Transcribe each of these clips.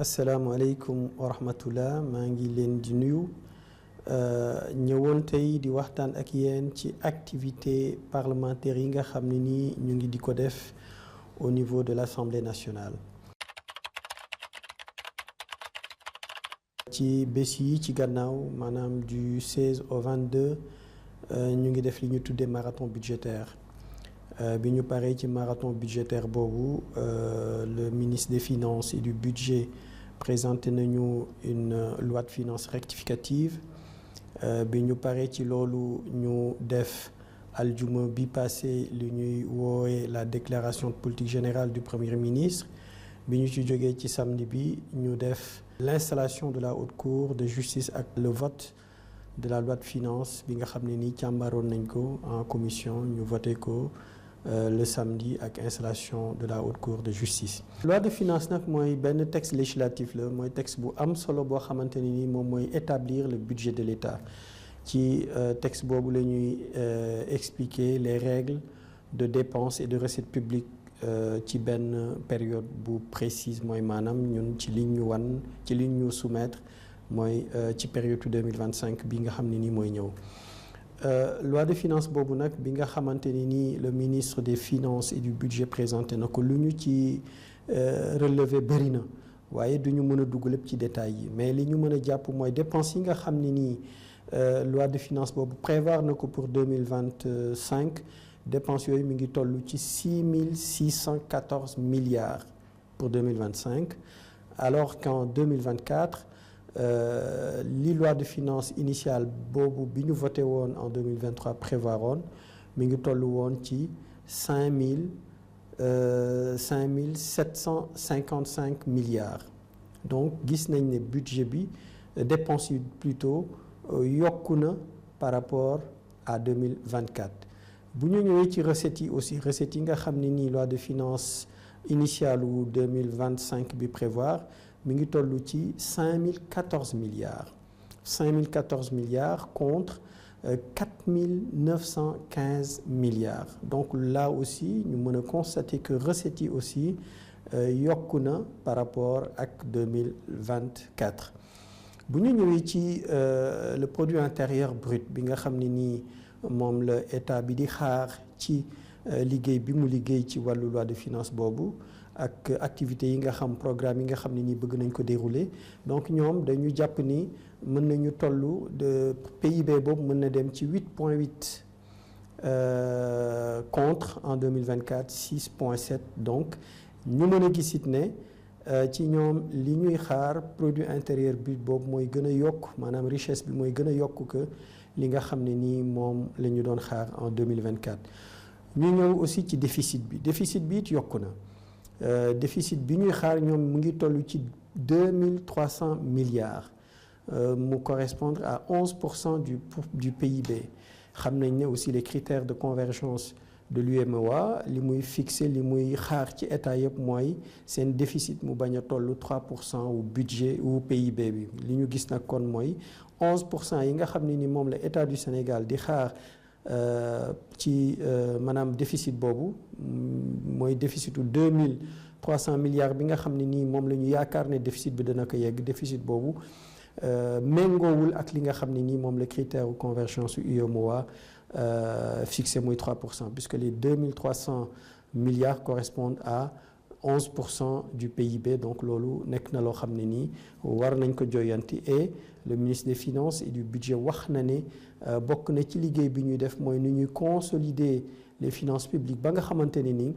asalaamaaleykum wa rahmatullah maa ngi leen di nuyu ñëwoon tey di waxtaan ak yéen ci activité parlementaire yi nga xam ne nii ñu ngi di ko def au niveau de l'Assemblée nationale. ci bés yi ci gannaaw maanaam du 16 au 22 ñu ngi def li ñu tuddee marathon budgétaire bi ñu paree ci marathon budgétaire boobu le ministre des Finances et du Budget présenté nañu une loi de finances rectificative bi ñu paree ci loolu ñu def aljuma bi passé li ñuy woowee la déclaration de politique générale du premier ministre bi ñu ci jógee ci samedi bi ñu def l'installation de la haute cour de justice ak le vote de la loi de finances bi nga xam ne nii càmbaroon nañ ko en commission ñu voté ko le samedi ak installation de la haute cour de justice. loi de finances nag mooy benn texte législatif la mooy texte bu am solo boo xamante ne ni moom mooy établir le budget de l'État ci texte boobu la ñuy expliquer les règles de dépenses et de recettes publiques ci benn période bu précise mooy maanaam ñun ci liñ ñu wan ci liñ ñu soumettre mooy ci période 2025 bi nga xam ne ni mooy ñëw. loi de finances boobu nag bi nga xamante ni nii le ministre des Finances et du Budget présenté na ko lu ñu ci relevé bëri na waaye du ñu mën a dugg lépp ci détails yi mais li ñu mën a jàpp mooy dépenses yi nga xam ne nii loi de finances boobu prévoir na ko pour 2025 dépenses yooyu mi ngi toll ci 6 milliards pour 2025 alors qu'en 2024 li loi de finances initiale boobu bi ñu voté woon en 2023 prévoir woon mi ngi toll woon ci 5755 milliards donc gis nañ ne budget bi dépenses yi plutôt yokku na par rapport à 2024 bu ñu ñëwee ci recettes yi aussi recettes yi nga xam ne nii loi de finances initiale wu 2025 bi prévoir mi ngi toll ci 5014 milliards contre 4915 milliards donc là aussi ñu mën a constater que recettes yi aussi yokku na par rapport ak 2024 bu ñu ñëwee ci le produit intérieur brut bi nga xam ne nii moom la état bi di xaar ci liggéey bi mu liggéey ci wàllu loi de finances boobu ak activités yi nga xam programme yi nga xam ne nii bëgg nañ ko dérouler donc ñoom dañu jàpp ni mën nañu toll de PIB boobu mën na dem ci 8,8 contre en 2024 6,7 donc ñu mën a gisit ne ci ñoom li ñuy xaar produit intérieur brut boobu mooy gën a yokk maanaam richesse bi mooy gën a yokk que li nga xam ne nii moom la ñu doon xaar en 2024 ñu ñëw aussi ci déficit bi it yokku na déficit bi ñuy xaar ñoom mu ngi toll ci 2300 milliards mu correspondre à 11% du PIB xam nañ ne aussi les critères de convergence de l'UEMOA li muy fixé li muy xaar ci état yëpp mooy seen déficit mu bañ a toll 3% wu budget wu PIB bi li ñu gis nag kon mooy 11% yi nga xam ne ni moom la état du Sénégal di xaar ci maanaam déficit boobu mooy déficitu 2300 milliards bi nga xam ne nii moom la ñu yaakaar ne déficit bi dana ko yegg déficit boobu méngoowul ak li nga xam ne nii moom la critère de convergence UEMOA fixé muy 3% puisque les 2300 milliards correspondent à 11% du PIB donc loolu nekk na loo xam ne nii war nañ ko joyanti et le ministre des Finances et du Budget wax na ne bokk na ci liggéey bi ñuy def mooy nu ñuy consolider les finances publiques ba nga xamante ne nii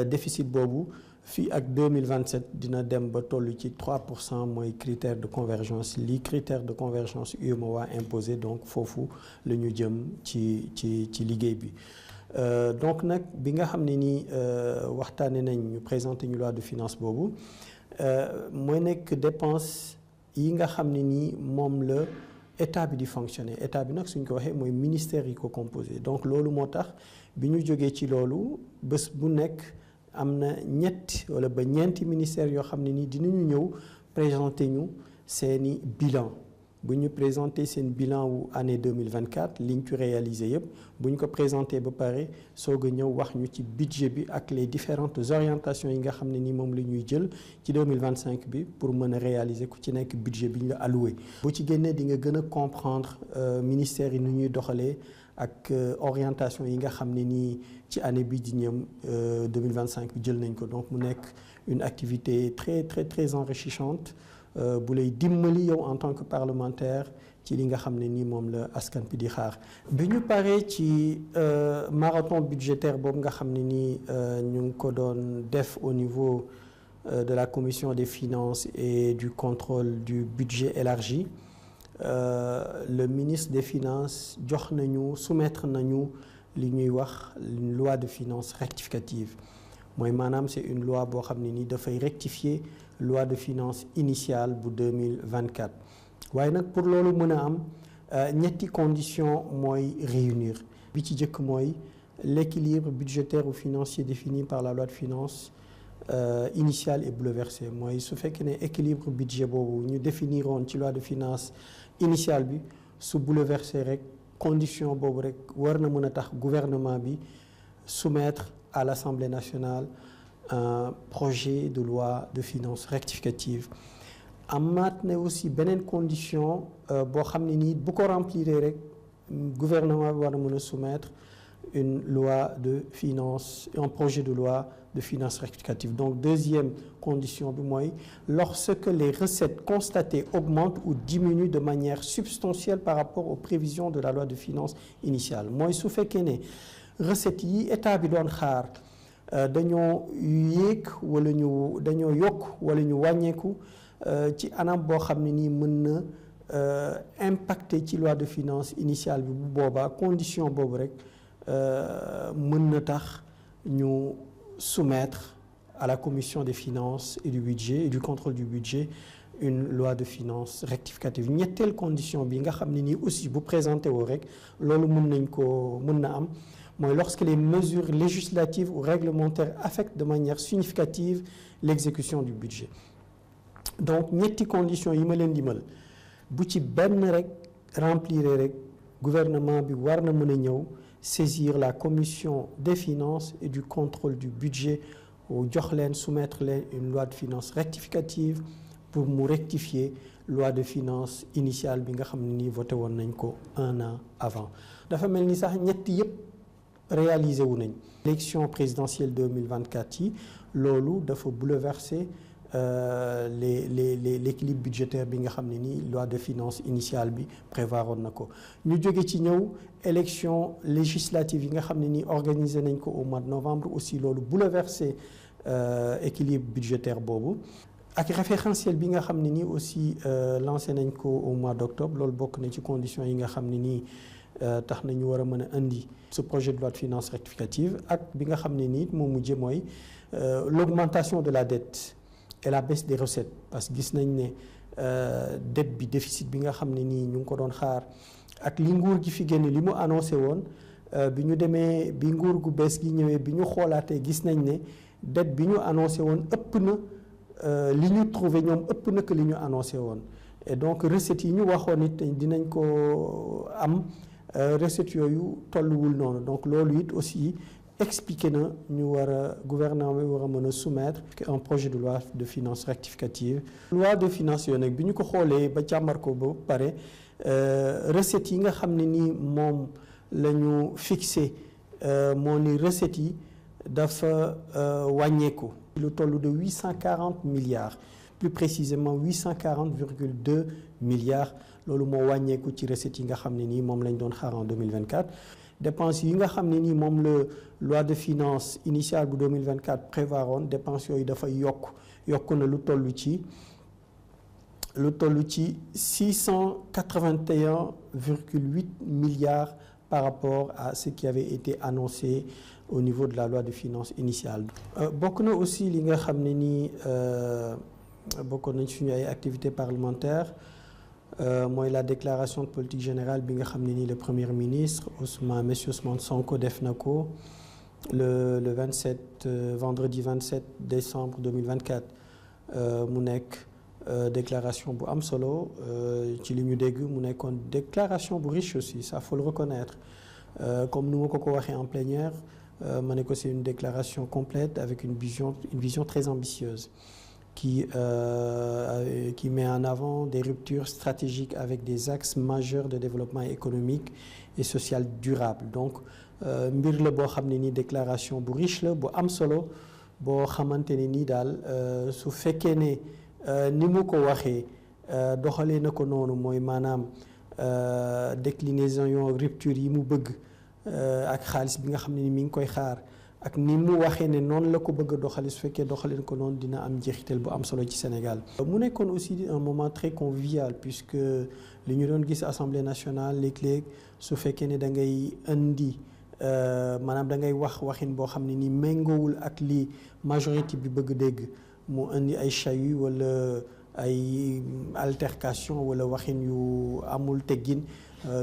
déficit boobu fii ak 2027 dina dem ba toll ci 3% mooy critère de convergence li critère de convergence UEMOA imposé donc foofu la ñu jëm ci liggéey bi donc nag bi nga xam ne nii waxtaane nañ ñu présenté ñu loi de finance boobu mooy nekk dépense yi nga xam ne nii moom la état bi di fonctionner état bi nag suñ ko waxee mooy ministère yi ko composé donc loolu moo tax bi ñu jógee ci loolu bés bu nekk am na ñett wala ba ñeenti ministères yoo xam ne nii dinañu ñëw présenter ñu seeni bilan bu ñu présenter seen bilan wu année 2024 liñ ci réalisé yëpp bu ñu ko présenté ba pare soog a ñëw wax ñu ci budget bi ak les différentes orientations yi nga xam ne ni moom la ñuy jël ci 2025 bi pour mën a réaliser ku ci nekk budget bi ñu la alloué. bu ci génnee di nga gën a comprendre ministère yi nu ñuy doxalee ak orientation yi nga xam ne nii ci année bi di ñëm 2025 bi jël nañ ko. Donc mu nekk une activité très enrichissante bu lay dimbali yow en tant que parlementaire ci li nga xam ne nii moom la askan bi di xaar. bi ñu paree ci marathon budgétaire boobu nga xam ne nii ñu ngi ko doon def au niveau de la commission des finances et du contrôle du budget élargi, le ministre des finances jox nañu soumettre nañu li ñuy wax une loi de finances rectificative. mooy maanaam c'est une loi boo xam ne ni dafay rectifier loi de finances initiale bu 2024 waaye nag pour loolu mën a am ñetti conditions mooy réunir. bi ci jëkk mooy l'équilibre budgétaire ou financier défini par la loi de finances initiale est bouleversé. mooy su fekkee ne équilibre budget boobu ñu définiroon ci loi de finances initiale bi su bouleversé rek condition boobu rek war na mën a tax gouvernement bi soumettre à l'Assemblée nationale un projet de loi de finances rectificative. amaat na aussi beneen condition boo xam ne nii bu ko remplir rek gouvernement bi war na mën a soumettre une loi de finances, un projet de loi de finances rectificative. Donc deuxième condition bi mooy lorsque les recettes constatées augmentent ou diminuent de manière substantielle par rapport aux prévisions de la loi de finances initiale. mooy su fekkee ne recettes yi état bi doon xaar dañoo yéeg wala ñu dañoo yokk wala ñu wàññeeku ci anam boo xam ne nii mën na impacter ci loi de finances initiale bi bu boobaa condition boobu rek mën na tax ñu soumettre à la commission des finances et du budget et du contrôle du budget une loi de finances rectificative. ñetteel condition bi nga xam ne nii aussi bu présenté woo rek loolu mën na am mooy lorsque les mesures législatives ou réglementaires affectent de manière significative l'exécution du budget. Donc ñetti conditions yi ma leen dimal bu ci benn rek remplir rek gouvernement bi war na mën a ñëw saisir la commission des finances et du contrôle du budget jox leen soumettre leen une loi de finances rectificative pour mu rectifier loi de finances initiale bi nga xam ne nii voté woon nañ ko un an avant. dafa mel ni sax ñetti yëpp réalisé wu nañ. élection présidentielle 2024 yi loolu dafa bouleverser l'équilibre budgétaire bi nga xam ne nii loi de finances initiale bi prévoiroon na ko. ñu jóge ci ñëw élection législative yi nga xam ne nii organisé nañ ko au mois de novembre aussi loolu bouleversé équilibre budgétaire boobu. ak référentiel bi nga xam ne nii aussi lancé nañ ko au mois d'octobre loolu bokk na ci conditions yi nga xam ne nii tax na ñu war a mën a indi ce projet de loi de finances rectificative. ak bi nga xam ne nii moo mujjee mooy l'augmentation de la dette et la baisse des recettes parce que gis nañ ne dette bi déficit bi nga xam ne nii ñu ngi ko doon xaar ak li nguur gi fi génn li mu annoncé woon bi ñu demee bi nguur gu bees gi ñëwee bi ñu xoolaatee gis nañ ne dette bi ñu annoncé woon ëpp na li ñu trouvé ñoom ëpp na que li ñu annoncé woon. et donc recettes yi ñu waxoon it dinañ ko am recettes yooyu tolluwul noonu donc loolu it aussi expliqué na ñu war a gouvernement bi war a mën a soumettre un projet de loi de finances rectificative. loi de finances yooyu nag bi ñu ko xoolee ba càmbar ko ba pare recettes yi nga xam ne nii moom la ñu fixé moo ni recettes yi dafa wàññeeku. lu toll de 840 milliards plus précisément 840,2 milliards loolu moo wàññeeku ci recettes yi nga xam ne nii moom lañ doon xaar en 2024. dépenses yi nga xam ne nii moom la loi de finances initiale bu 2024 prévoiroon dépenses yooyu dafay yokk na lu toll ci 681,8 milliards par rapport à ce qui avait été annoncé au niveau de la loi de finances initiale. bokk na aussi li nga xam ne nii bokkoon nañ suñu ay activités parlementaires mooy la déclaration de politique générale bi nga xam ne nii le premier ministre monsieur Ousmane Sonko def na ko le 27 vendredi 27 décembre 2024 mu nekk déclaration bu am solo ci li ñu dégg mu nekkoon déclaration bu riche aussi ça faut le reconnaître comme nu ma ko waxee en plénière ma ne ko c'est une déclaration complète avec une vision très ambitieuse qui met en avant des ruptures stratégiques avec des axes majeurs de développement économique et social durable donc mbir la boo xam ne ni déclaration bu riche la bu am solo boo xamante ne ni daal su fekkee ne ni mu ko waxee doxalee na ko noonu mooy maanaam déclinaison yoo rupture yi mu bëgg ak xaalis bi nga xam ne ni mi ngi koy xaar ak ni mu waxee ne noonu la ko bëgg a doxali su fekkee doxaleen ko noonu dina am njeexital bu am solo ci Sénégal. mu nekkoon aussi un moment très convivial puisque li ñu doon gis Assemblée nationale léeg-léeg su fekkee ne da ngay indi maanaam da ngay waxin boo xam ne ni méngoowul ak li majorité bi bëgg dégg mu indi ay chahut wala ay altercation wala waxin yu amul teggin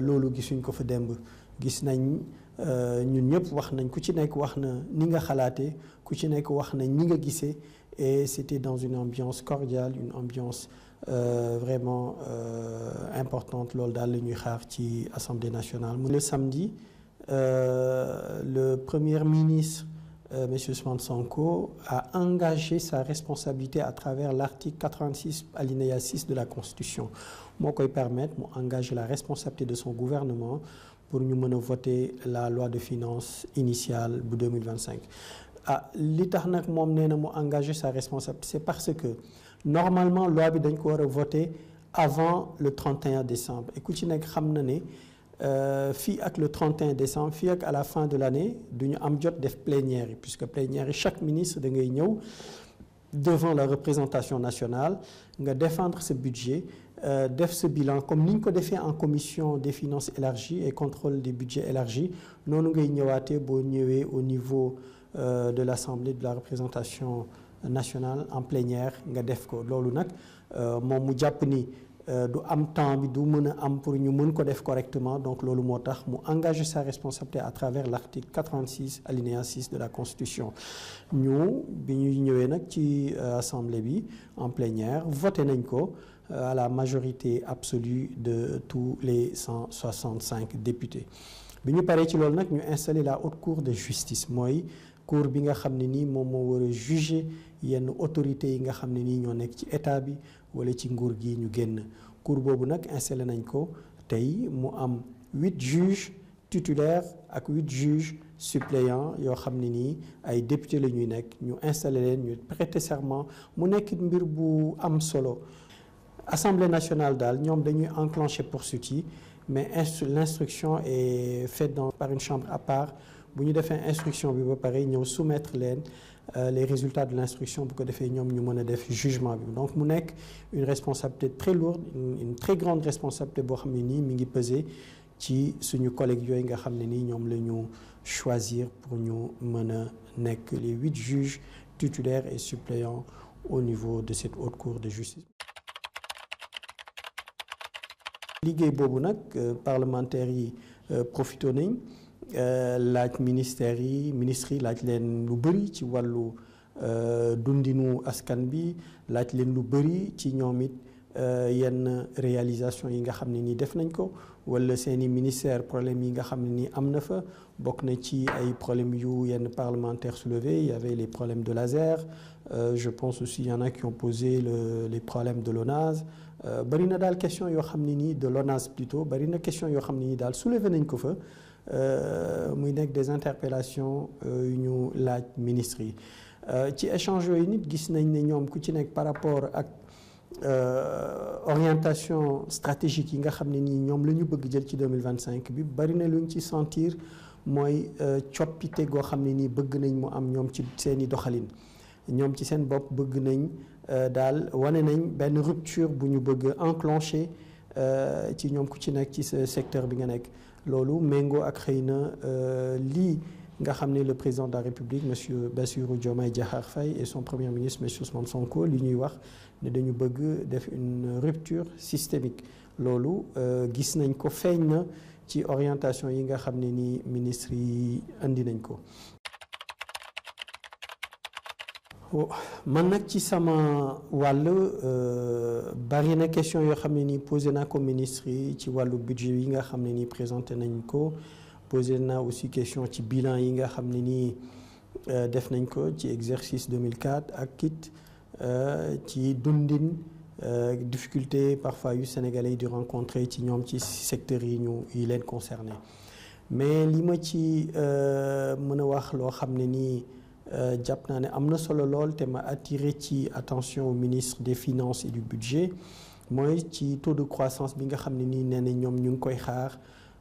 loolu gisuñ ko fa démb gis nañ ñun ñëpp wax nañ ku ci nekk wax na ni nga xalaatee ku ci nekk wax na ñi nga gisee et c'était dans une ambiance cordiale une ambiance vraiment importante loolu daal la ñuy xaar ci Assemblée nationale. Le samedi le Premier ministre Monsieur Ousmane Sonko a engagé sa responsabilité à travers l'article 86 alinéa 6 de la Constitution moo koy permettre mu engager la responsabilité de son gouvernement pour ñu mën a voter la loi de finances initiale bu 2025 li tax nag moom nee na mu engager sa responsabilité c'est parce que normalement loi bi dañ ko war a voter avant le 31 décembre et ku ci nekk xam na ne fii ak le 31 décembre fii ak à la fin de l'année du ñu am jot def plénière yi puisque plénière yi chaque ministre da ngay ñëw devant la représentation nationale nga défendre ce budget def ce bilan comme ni ñu ko defee en commission des finances élargies et contrôle des budgets élargis noonu ngay ñëwaatee boo ñëwee au niveau de l'Assemblée de la représentation nationale en plénière nga def ko loolu nag moom mu jàpp ni du am temps bi du mën a am pour ñu mën ko def correctement donc loolu moo tax mu engage sa responsabilité à travers l'article 86 alinéa 6 de la Constitution ñu bi ñuy ñëwee nag ci assemblée bi en plénière voté nañ ko à la majorité absolue de tous les 165 députés bi ñu paree ci loolu nag ñu installé la haute cour de justice mooy cour bi nga xam ne nii moom moo war a juger yenn autorités yi nga xam ne nii ñoo nekk ci état bi wala ci nguur gi ñu génn cour boobu nag installé nañ ko tey mu am 8 juges titulaires ak 8 juges suppléants yoo xam ne nii ay députés la ñuy nekk ñu installé leen ñu prêter serment mu nekk mbir bu am solo Assemblée nationale daal ñoom dañuy enclencher poursuite yi mais l'instruction est faite par une chambre à part bu ñu defee instruction bi ba pare ñëw soumettre leen les résultats de l'instruction bu ko defee ñoom ñu mën a def jugement bi donc mu nekk une responsabilité très lourde une très grande responsabilité boo xam ne nii mi ngi peser ci suñu collègues yooyu nga xam ne nii ñoom la ñu choisir pour ñu mën a nekk les 8 juges titulaires et suppléants au niveau de cette haute cour de justice. liggéey boobu nag parlementaires yi profité nañ laaj ministères yi ministres yi laaj leen lu bëri ci wàllu dundinu askan bi laaj leen lu bëri ci ñoom it yenn réalisation yi nga xam ne nii def nañ ko wala seeni ministère problème yi nga xam ne nii am na fa bokk na ci ay problèmes yu yenn parlementaires soulevés il y avait les problèmes de l'ASER je pense aussi il y en a qui ont posé les problèmes de l'ONAS bari na daal question yoo xam ne nii de l'ONAS plutôt bari na question yoo xam ne nii daal soulevé nañ ko fa muy nekk des interpellations yu ñu laaj ministres yi ci échange yooyu nit gis nañ ne ñoom ku ci nekk par rapport ak orientation stratégique yi nga xam ne nii ñoom la ñu bëgg jël ci 2025 bi bari na lu ñu ci sentir mooy coppite goo xam ne nii bëgg nañ mu am ñoom ci seeni doxalin ñoom ci seen bopp bëgg nañ daal wane nañ benn rupture bu ñu bëgg enclencher ci ñoom ku ci nekk ci sa secteur bi nga nekk loolu méngoo ak xëy na lii nga xam ne le président de la République monsieur Bassirou Diomaye Diakhar Faye et son premier ministre monsieur Ousmane Sonko li ñuy wax ne dañu bëgg def une rupture systémique loolu gis nañ ko feeñ na ci orientation yi nga xam ne ni ministres yi indi nañ ko. man nag ci sama wàll bari na question yoo xam ne nii posé naa ko ministre yi ci wàllu budget yi nga xam ne nii présenté nañ ko posé naa aussi question ci bilan yi nga xam ne nii def nañ ko ci exercice 2004 ak kit ci dundin difficulté parfois yu sénégalais yi di rencontrer ci ñoom ci secteurs yi leen concerné mais li ma ci mën a wax loo xam ne nii jàpp naa ne am na solo lool te ma attiré ci attention au ministre des finances et du budget mooy ci taux de croissance bi nga xam ne nii nee na ñoom ñu ngi koy xaar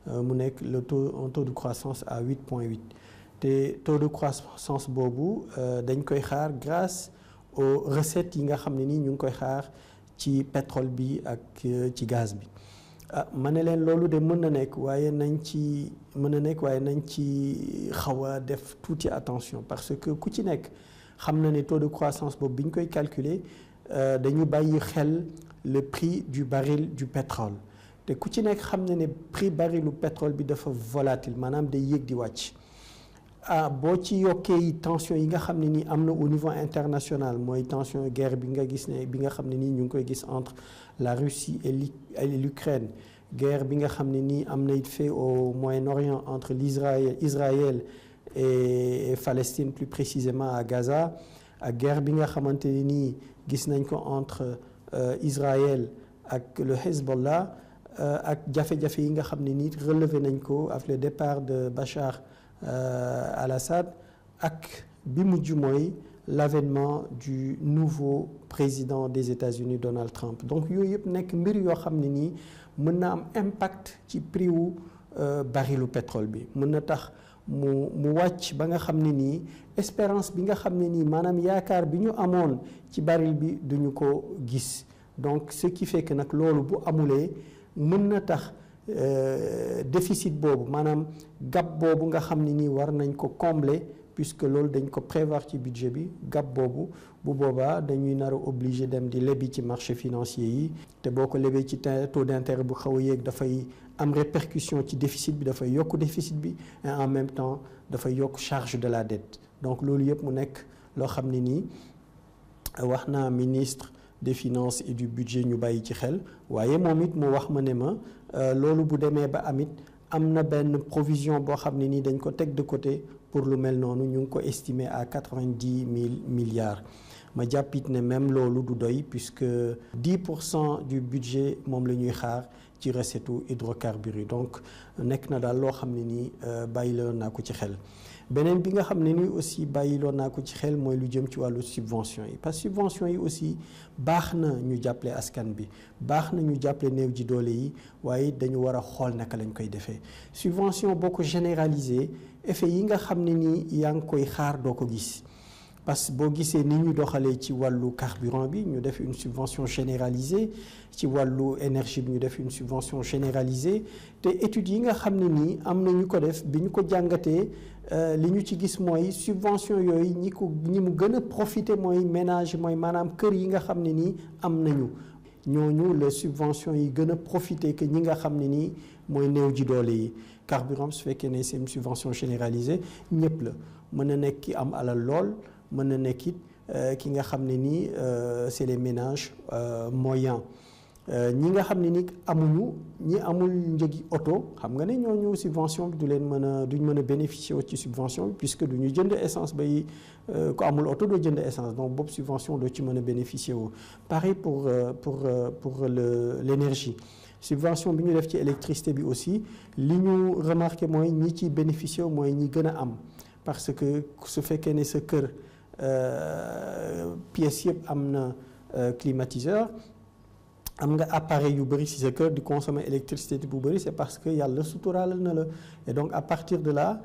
mu nekk un taux de croissance à 8,8 te taux de croissance boobu dañ koy xaar grâce aux recettes yi nga xam ne nii ñu ngi koy xaar ci pétrole bi ak ci gaz bi ma ne leen loolu de mën na nekk waaye nañ ci xaw a def tuuti attention parce que ku ci nekk xam na ne taux de croissance boobu bi ñu koy calculer dañu bàyyi xel le prix du baril du pétrole te ku ci nekk xam na ne prix barilu pétrole bi dafa volatile maanaam day yéeg di wàcc boo ci yokkee tension yi nga xam ne nii am na au niveau international mooy tension guerre bi nga gis ne bi nga xam ne nii ñu ngi koy gis entre la Russie et l'Ukraine guerre bi nga xam ne nii am na it fait au Moyen-Orient entre Israël et Palestine plus précisément à Gaza ak guerre bi nga xamante ne nii gis nañ ko entre Israël ak le Hezbollah ak jafe-jafe yi nga xam ne nii relevé nañ ko avec le départ de Bachar al-Assad ak bi mujj mooy l'avènement du nouveau président des États-Unis Donald Trump donc yooyu yëpp nekk mbir yoo xam ne nii mën na am impact ci prix wu barilu pétrole bi mën na tax mu wàcc ba nga xam ne nii espérance bi nga xam ne nii maanaam yaakaar bi ñu amoon ci baril bi duñu ko gis donc ce qui fait que nag loolu bu amulee mën na tax déficit boobu maanaam gap boobu nga xam ne nii war nañ ko combler puisque loolu dañ ko prévoir ci budget bi gap boobu bu boobaa dañuy nar a obligé dem di lebi ci marché financier yi te boo ko lebee ci taux d'intérêt bu xaw a yéeg dafay am répercussion ci déficit bi dafay yokk déficit bi et en même temps dafay yokk charge de la dette donc loolu yëpp mu nekk loo xam ne nii wax naa ministre des finances et du budget ñu bàyyi ci xel waaye moom it mu wax ma ne ma loolu bu demee ba amit am na benn provision boo xam ne nii dañ ko teg de côté pour lu mel noonu ñu ngi ko estimé à 90 000 milliards ma jàppit ne même loolu du doy puisque 10% du budget moom la ñuy xaar ci recette hydrocarbures yi donc nekk na daal loo xam ne nii bàyyiloon naa ko ci xel beneen bi nga xam ne nii aussi bàyyiloon naa ko ci xel mooy lu jëm ci wàllu subvention yi parce que subvention yi aussi baax na ñu jàppale askan bi baax na ñu jàppale néew ji doole yi waaye dañu war a xool naka lañ koy defee subvention boo ko généraliser effet yi nga xam ne nii yaa ngi koy xaar doo ko gis parce que boo gisee ni ñu doxalee ci wàllu carburant bi ñu def une subvention généralisée ci wàllu énergie bi ñu def une subvention généralisée te études yi nga xam ne nii am na ñu ko def bi ñu ko jàngatee li ñu ci gis mooy subvention yooyu ñi mu gën a profité mooy ménage mooy maanaam kër yi nga xam ne nii am nañu ñooñu la subvention yi gën a profité que ñi nga xam ne nii mooy néew ji doole yi carburant su fekkee ne c'est une subvention généralisée ñëpp la mën na nekk ki am alal lool mën na nekk it ki nga xam ne nii c'est les ménages moyens ñi nga xam ne ni ñi amul njëgi oto xam nga ne ñooñu subvention bi duñ mën a bénéficier ci subvention bi puisque du ñu jënd essence bay ku amul oto doo jënd essence donc boobu subvention doo ci mën a bénéficier wu pareil pour l'énergie subvention bi ñu def ci électricité bi aussi li ñu remarqué mooy ñi ci bénéficier wu mooy ñi gën a am parce que su fekkee ne sa kër pièces yëpp am na climatiseur am nga appareil yu bëri ci sa kër di consommer électricité bu bëri c'est parce que yàlla suturaalal na la et donc à partir de là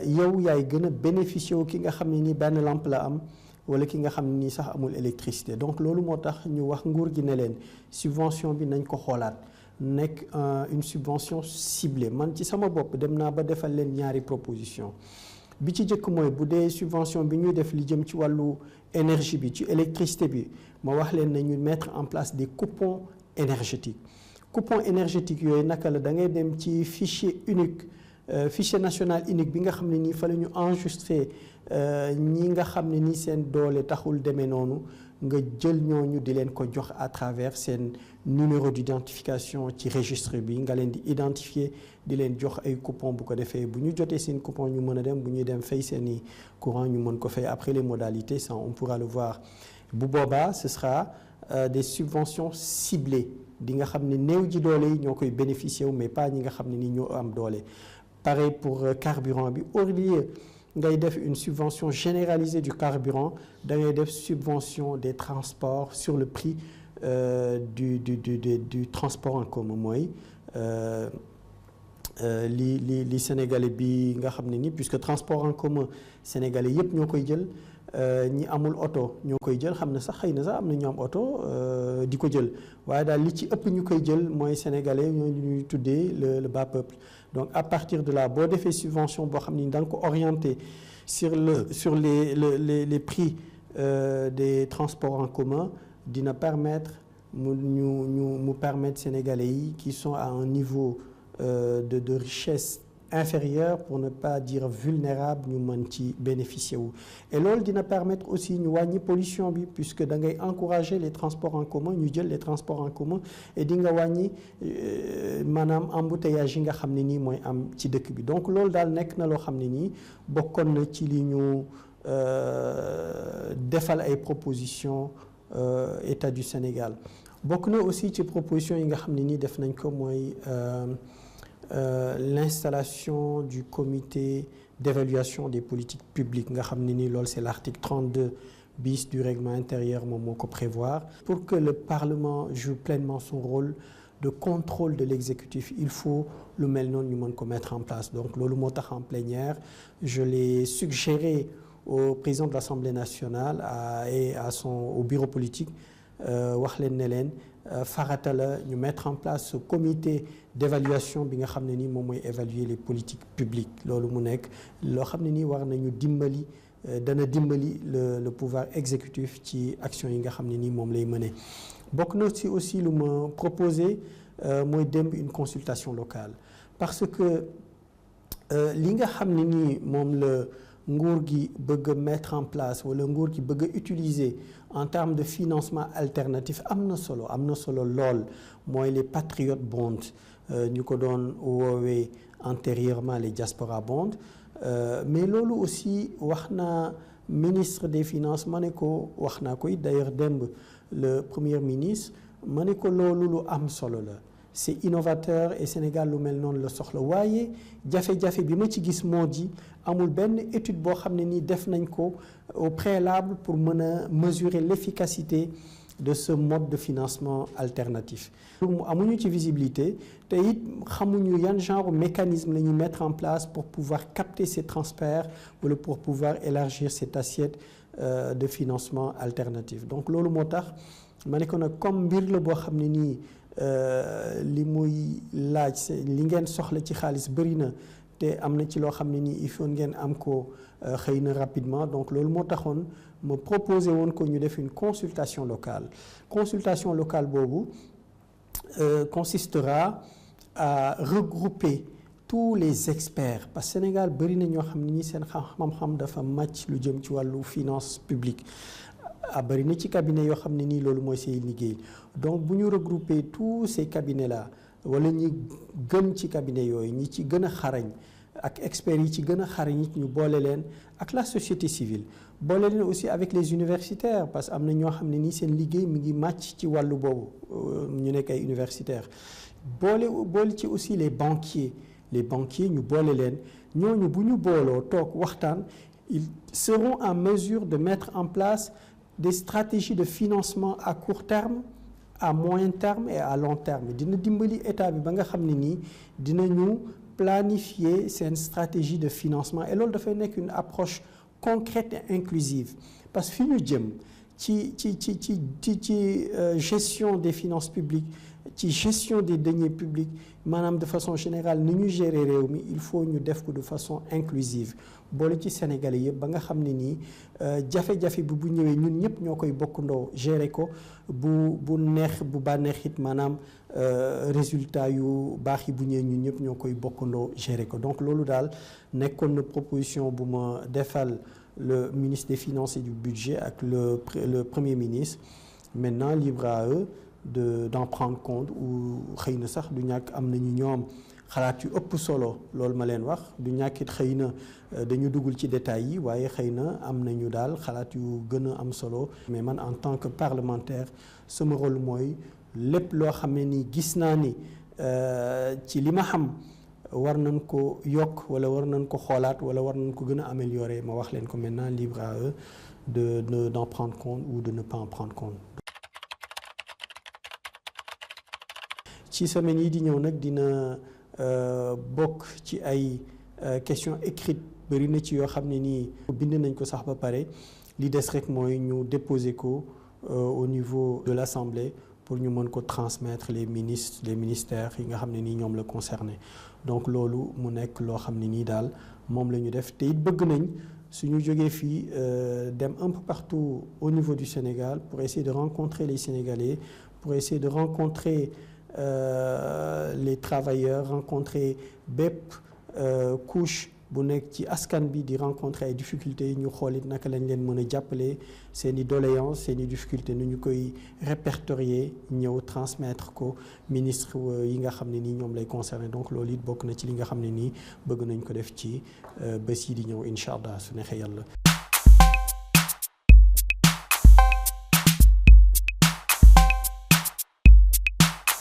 yow yaay gën a bénéficier wu ki nga xam ne nii benn lampe la am wala ki nga xam ne nii sax amul électricité donc loolu moo tax ñu wax nguur gi ne leen subvention bi nañ ko xoolaat nekk une subvention ciblée man ci sama bopp dem naa ba defal leen ñaari proposition bi ci jëkk mooy bu dee subvention bi ñuy def li jëm ci wàllu énergie bi ci électricité bi ma wax leen nañu mettre en place des coupons énergétiques coupons énergétiques yooyu naka la da ngay dem ci fichier unique fichier national unique bi nga xam ne nii fa la ñu enregistré ñi nga xam ne nii seen doole taxul demee noonu nga jël ñooñu di leen ko jox à travers seen numéro d'identification ci registre bi nga leen di identifier di leen jox ay coupons bu ko defee bu ñu jotee seen coupon ñu mën a dem bu ñuy dem fay seeni courant ñu mën ko fay. Après les modalités ça on pourra le voir. Bu boobaa ce sera des subventions ciblées di nga xam ne néew ji doole yi ñoo koy bénéficier wu mais pas ñi nga xam ne ni ñoo am doole. Pareil pour carburant bi, au lieu ngay def une subvention généralisée du carburant da ngay def subvention des transports sur le prix du transport en commun mooy li sénégalais bi nga xam ne ni puisque transport en commun sénégalais yëpp ñoo koy jël ñi amul oto ñoo koy jël xam ne sax xëy na sax am na ñu am oto di ko jël waaye daal li ci ëpp ñu koy jël mooy sénégalais ñoo ñuy tuddee le bas peuple. Donc à partir de là boo defee subvention boo xam ni da nga ko orienté sur les prix des transports en commun dina permettre mu permettre sénégalais yi qui sont à un niveau de richesse inférieur pour ne pas dire vulnérable ñu mën ci bénéficier wu. Et loolu dina permettre aussi ñu wàññi pollution bi puisque da ngay encourager les transports en commun ñu jël les transports en commun et di nga wàññi maanaam embouteillage yi nga xam ne nii mooy am ci dëkk bi. Donc loolu daal nekk na loo xam ne nii bokkoon na ci li ñu defal ay propositions État du Sénégal. Bokk na aussi ci propositions yi nga xam ne nii def nañ ko mooy l'installation du comité d'évaluation des politiques publiques nga xam ne ni loolu c'est l'article 32 bis du règlement intérieur moom moo ko prévoir. Pour que le Parlement joue pleinement son rôle de contrôle de l'exécutif il faut lu mel noonu ñu mën ko mettre en place. Donc loolu moo tax en plénière je l'ai suggéré au président de l'Assemblée nationale et au bureau politique wax leen ne leen farata la ñu mettre en place ce comité d'évaluation bi nga xam ne nii moom mooy évaluer les politiques publiques. Loolu mu nekk loo xam ne nii war nañu dimbali dana dimbali le pouvoir exécutif ci action yi nga xam ne nii moom lay mener. Bokk na ci aussi lu ma proposé mooy démb une consultation locale parce que li nga xam ne nii moom la nguur gi bëgg a mettre en place wala nguur gi bëgg a utiliser en termes de financement alternatif am na solo lool mooy les patriotes bonds ñu ko doon woowee antérieurement les diaspora bonds mais loolu aussi wax naa ministre des finances ma ne ko wax naa ko it d'ailleurs démb le premier ministre ma ne ko loolu lu am solo la. C'est innovateur et Sénégal lu mel noonu la soxla waaye jafe-jafe bi ma ci gis moo di amul benn étude boo xam ne nii def nañ ko au préalable pour mën a mesurer l'efficacité de ce mode de financement alternatif. Amuñu ci visibilité te it xamuñu yan genre mécanisme la ñuy mettre en place pour pouvoir capter ces transferts wala pour pouvoir élargir cette assiette de financement alternatif. Donc loolu moo tax ma ne ko nag comme mbir la boo xam ne nii li muy laaj li ngeen soxla ci xaalis bëri na te am na ci loo xam ne nii il faut ngeen am ko xëy na rapidement. Donc loolu moo taxoon ma proposé woon ko ñu def une consultation locale boobu consistera à regrouper tous les experts parce que Sénégal bëri na ñoo xam ne nii seen xam-xam dafa màcc lu jëm ci wàllu finance publique. Bari na ci cabinet yoo xam ne nii loolu mooy seen liggéey. Donc bu ñu regrouper tous ces cabinets là wala ñi gën ci cabinet yooyu ñi ci gën a xarañ ak experts yi ci gën a xarañ it ñu boole leen ak la société civile boole leen aussi avec les universitaires parce que am na ñoo xam ne nii seen liggéey mi ngi màcc ci wàllu boobu ñu nekk ay universitaires boole ci aussi les banquiers ñu boole leen ñooñu bu ñu booloo toog waxtaan ils seront en mesure de mettre en place des stratégies de financement à court terme, à moyen terme et à long terme. Dina dimbali état bi ba nga xam ne nii dinañu planifier seen stratégie de financement et loolu dafay nekk une approche concrète et inclusive parce que fi ñu jëm ci gestion des finances publiques ci gestion des deniers publics maanaam de façon générale ni ñu gérer réew mi il faut ñu def ko de façon inclusive boole ci Sénégalais yëpp ba nga xam ne nii jafe-jafe bi bu ñëwee ñun ñëpp ñoo koy bokkandoo gérer ko bu neex bu bànneex it maanaam résultat yu baax yi bu ñëwee ñun ñëpp ñoo koy bokkandoo gérer ko donc loolu daal nekkoon na proposition bu ma defal le ministre des Finances et du Budget ak le Premier ministre. Maintenant libre à eux d'en prendre compte ou xëy na sax du ñàkk am nañu ñoom xalaat yu ëpp solo loolu ma leen wax du ñàkk it xëy na dañu duggul ci détails yi waaye xëy na am nañu daal xalaat yu gën a am solo. Mais man en tant que parlementaire sama rôle mooy lépp loo xam ne ni gis naa ni ci li ma xam war nañ ko yokk wala war nañ ko xoolaat wala war nañ ko gën a améliorer ma wax leen ko. Maintenant libre à eux d'en prendre compte ou de ne pas en prendre compte. ci semaine yi di ñëw nag dina bokk ci ay questions écrites bëri na ci yoo xam ne nii bind nañ ko sax ba pare li des rek mooy ñu déposer ko au niveau de l'Assemblée pour ñu mën ko transmettre les ministres les ministères yi nga xam ne nii ñoom la concerné. Donc loolu mu nekk loo xam ne nii daal moom la ñu def te it bëgg nañ suñu jógee fii dem un peu partout au niveau du Sénégal pour essayer de rencontrer les Sénégalais, pour essayer de rencontrer les travailleurs, rencontrer bépp couche bu nekk ci askan bi di rencontrer ay difficultés ñu xool it naka lañ leen mën a jàppale seen i doléances seen i difficultés nu ñu koy répertorier ñëw transmettre ko ministre yi nga xam ne nii ñoom lay concerné. Donc loolu it bokk na ci li nga xam ne nii bëgg nañ ko def ci bés yi di ñëw incha allah su neexee yàlla.